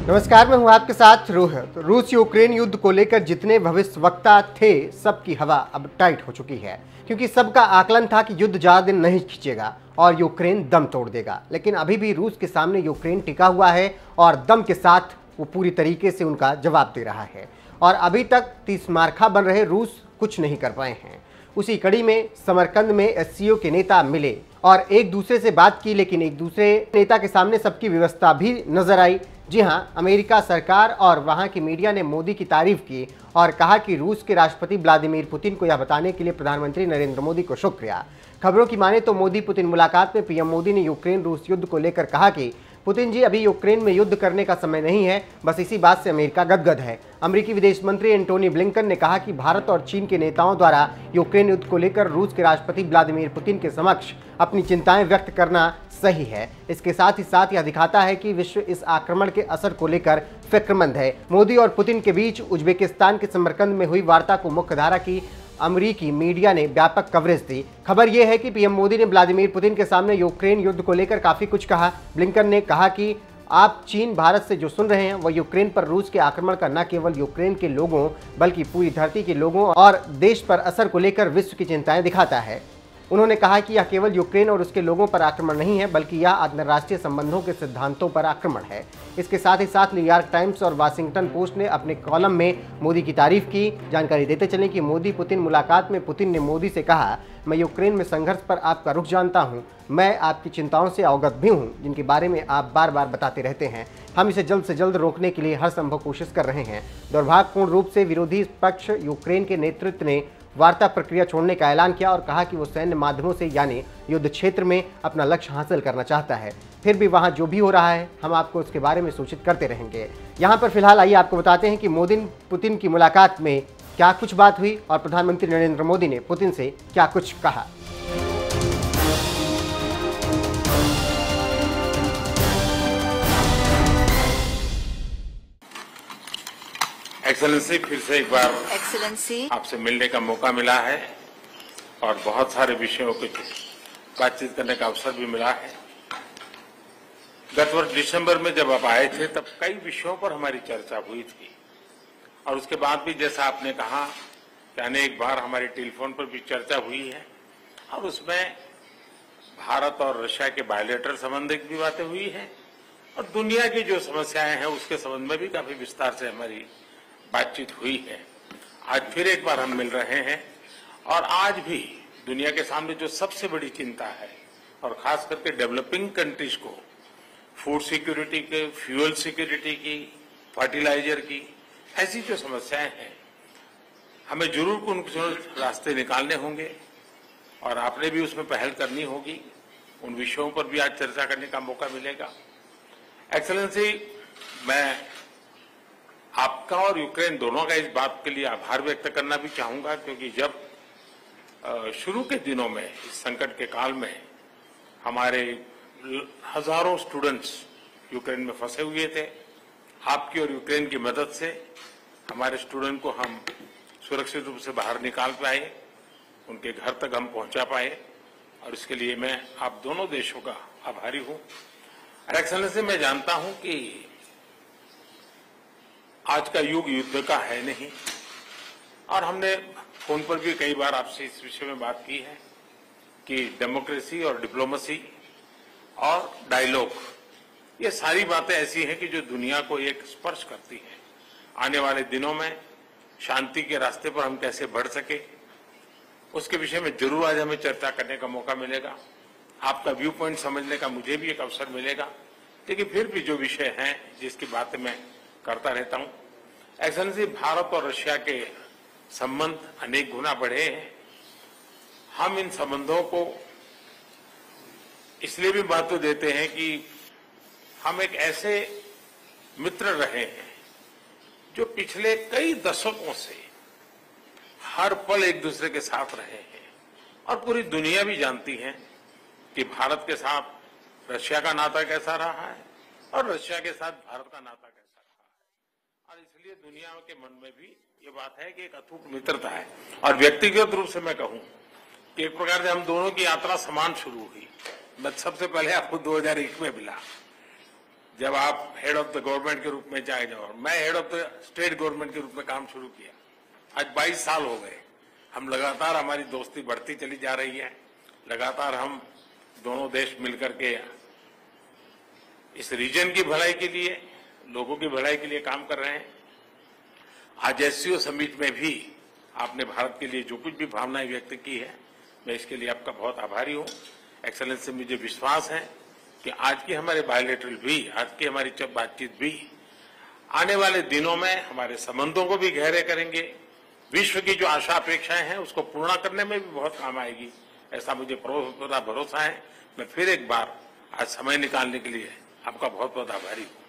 नमस्कार, मैं हूं आपके साथ रोहित। रूस यूक्रेन युद्ध को लेकर जितने भविष्यवक्ता थे, सबकी हवा अब टाइट हो चुकी है, क्योंकि सबका आकलन था कि युद्ध ज्यादा दिन नहीं खींचेगा और यूक्रेन दम तोड़ देगा। लेकिन अभी भी रूस के सामने यूक्रेन टिका हुआ है और दम के साथ वो पूरी तरीके से उनका जवाब दे रहा है। और अभी तक 30 मार्खा बन रहे रूस कुछ नहीं कर पाए हैं। उसी कड़ी में समरकंद में एससीओ के नेता मिले और एक दूसरे से बात की, लेकिन एक दूसरे नेता के सामने सबकी व्यवस्था भी नजर आई। जी हां, अमेरिका सरकार और वहां की मीडिया ने मोदी की तारीफ की और कहा कि रूस के राष्ट्रपति व्लादिमीर पुतिन को यह बताने के लिए प्रधानमंत्री नरेंद्र मोदी को शुक्रिया। खबरों की माने तो मोदी पुतिन मुलाकात में पीएम मोदी ने यूक्रेन रूस युद्ध को लेकर कहा कि पुतिन जी, अभी यूक्रेन में युद्ध करने का समय नहीं है, बस इसी बात से अमेरिका गदगद है। अमेरिकी विदेश मंत्री एंटोनी ब्लिंकन ने कहा कि भारत और चीन के नेताओं द्वारा यूक्रेन युद्ध को लेकर रूस के राष्ट्रपति व्लादिमीर पुतिन के समक्ष अपनी चिंताएं व्यक्त करना सही है। इसके साथ ही साथ यह दिखाता है कि विश्व इस आक्रमण के असर को लेकर फिक्रमंद है। मोदी और पुतिन के बीच उज्बेकिस्तान के समरकंद में हुई वार्ता को मुख्यधारा की अमेरिकी मीडिया ने व्यापक कवरेज दी। खबर यह है कि पीएम मोदी ने व्लादिमीर पुतिन के सामने यूक्रेन युद्ध को लेकर काफी कुछ कहा। ब्लिंकन ने कहा कि आप चीन भारत से जो सुन रहे हैं वह यूक्रेन पर रूस के आक्रमण का न केवल यूक्रेन के लोगों बल्कि पूरी धरती के लोगों और देश पर असर को लेकर विश्व की चिंताएं दिखाता है। उन्होंने कहा कि यह केवल यूक्रेन और उसके लोगों पर आक्रमण नहीं है, बल्कि यह अंतर्राष्ट्रीय संबंधों के सिद्धांतों पर आक्रमण है। इसके साथ ही साथ न्यूयॉर्क टाइम्स और वाशिंगटन पोस्ट ने अपने कॉलम में मोदी की तारीफ की। जानकारी देते चलें कि मोदी पुतिन मुलाकात में पुतिन ने मोदी से कहा, मैं यूक्रेन में संघर्ष पर आपका रुख जानता हूं, मैं आपकी चिंताओं से अवगत भी हूं, जिनके बारे में आप बार बार बताते रहते हैं। हम इसे जल्द से जल्द रोकने के लिए हर संभव कोशिश कर रहे हैं। दुर्भाग्यपूर्ण रूप से विरोधी पक्ष यूक्रेन के नेतृत्व ने वार्ता प्रक्रिया छोड़ने का ऐलान किया और कहा कि वो सैन्य माध्यमों से यानी युद्ध क्षेत्र में अपना लक्ष्य हासिल करना चाहता है। फिर भी वहां जो भी हो रहा है, हम आपको उसके बारे में सूचित करते रहेंगे। यहां पर फिलहाल आइए आपको बताते हैं कि मोदी पुतिन की मुलाकात में क्या कुछ बात हुई और प्रधानमंत्री नरेंद्र मोदी ने पुतिन से क्या कुछ कहा। एक्सेलेंसी, फिर से एक बार आपसे मिलने का मौका मिला है और बहुत सारे विषयों की बातचीत करने का अवसर भी मिला है। गत वर्ष दिसंबर में जब आप आए थे तब कई विषयों पर हमारी चर्चा हुई थी और उसके बाद भी जैसा आपने कहा कि अनेक बार हमारी टेलीफोन पर भी चर्चा हुई है और उसमें भारत और रशिया के बायलैटरल संबंध की भी बातें हुई है और दुनिया की जो समस्याएं हैं उसके संबंध में भी काफी विस्तार से हमारी बातचीत हुई है। आज फिर एक बार हम मिल रहे हैं और आज भी दुनिया के सामने जो सबसे बड़ी चिंता है और खास करके डेवलपिंग कंट्रीज को फूड सिक्योरिटी के, फ्यूल सिक्योरिटी की, फर्टिलाइजर की, ऐसी जो समस्याएं हैं, हमें जरूर उनके रास्ते निकालने होंगे और आपने भी उसमें पहल करनी होगी। उन विषयों पर भी आज चर्चा करने का मौका मिलेगा। एक्सेलेंसी, मैं आपका और यूक्रेन दोनों का इस बात के लिए आभार व्यक्त करना भी चाहूंगा, क्योंकि जब शुरू के दिनों में इस संकट के काल में हमारे हजारों स्टूडेंट्स यूक्रेन में फंसे हुए थे, आपकी और यूक्रेन की मदद से हमारे स्टूडेंट को हम सुरक्षित रूप से बाहर निकाल पाए, उनके घर तक हम पहुंचा पाए और इसके लिए मैं आप दोनों देशों का आभारी हूं। और एक्सेलेंसी, मैं जानता हूं कि आज का युग युद्ध का है नहीं और हमने फोन पर भी कई बार आपसे इस विषय में बात की है कि डेमोक्रेसी और डिप्लोमेसी और डायलॉग, ये सारी बातें ऐसी हैं कि जो दुनिया को एक स्पर्श करती हैं। आने वाले दिनों में शांति के रास्ते पर हम कैसे बढ़ सके, उसके विषय में जरूर आज हमें चर्चा करने का मौका मिलेगा। आपका व्यू पॉइंट समझने का मुझे भी एक अवसर मिलेगा। लेकिन फिर भी जो विषय हैं जिसकी बातें मैं करता रहता हूं, एक्सेलेंसी, भारत और रशिया के संबंध अनेक गुना बढ़े हैं। हम इन संबंधों को इसलिए भी महत्व देते हैं कि हम एक ऐसे मित्र रहे हैं जो पिछले कई दशकों से हर पल एक दूसरे के साथ रहे हैं और पूरी दुनिया भी जानती है कि भारत के साथ रशिया का नाता कैसा रहा है और रशिया के साथ भारत का नाता कैसा रहा है। और इसलिए दुनिया के मन में भी ये बात है कि एक अटूट मित्रता है। और व्यक्तिगत रूप से मैं कहूं कि एक प्रकार से हम दोनों की यात्रा समान शुरू हुई। मैं सबसे पहले आपको 2001 में मिला। जब आप हेड ऑफ द गवर्नमेंट के रूप में जाए जाओ, मैं head of the state government के रूप में काम शुरू किया, आज 22 साल हो गए। हम लगातार, हमारी दोस्ती बढ़ती चली जा रही है, लगातार हम दोनों देश मिलकर के इस रीजन की भलाई के लिए, लोगों की भलाई के लिए काम कर रहे हैं। आज एससीओ समिट में भी आपने भारत के लिए जो कुछ भी भावनाएं व्यक्त की है, मैं इसके लिए आपका बहुत आभारी हूं। एक्सेलेंसी, मुझे विश्वास है कि आज की हमारे बायलैटरल भी, आज की हमारी बातचीत भी आने वाले दिनों में हमारे संबंधों को भी गहरे करेंगे, विश्व की जो आशा अपेक्षाएं हैं उसको पूर्ण करने में भी बहुत काम आएगी, ऐसा मुझे पूरा भरोसा है। मैं फिर एक बार आज समय निकालने के लिए आपका बहुत बहुत आभारी हूं।